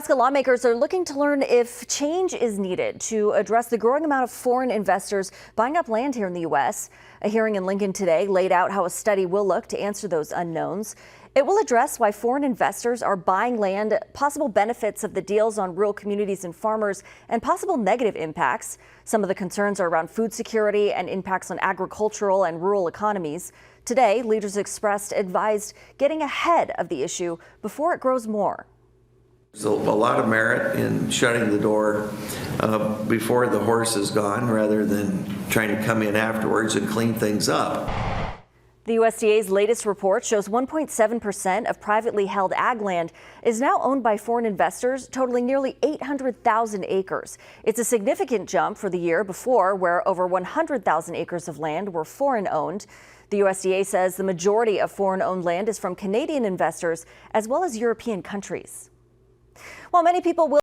Nebraska lawmakers are looking to learn if change is needed to address the growing amount of foreign investors buying up land here in the U.S. A hearing in Lincoln today laid out how a study will look to answer those unknowns. It will address why foreign investors are buying land, possible benefits of the deals on rural communities and farmers, and possible negative impacts. Some of the concerns are around food security and impacts on agricultural and rural economies. Today, leaders advised getting ahead of the issue before it grows more. There's a lot of merit in shutting the door before the horse is gone rather than trying to come in afterwards and clean things up. The USDA's latest report shows 1.7% of privately held ag land is now owned by foreign investors, totaling nearly 800,000 acres. It's a significant jump for the year before, where over 100,000 acres of land were foreign owned. The USDA says the majority of foreign owned land is from Canadian investors as well as European countries. While many people will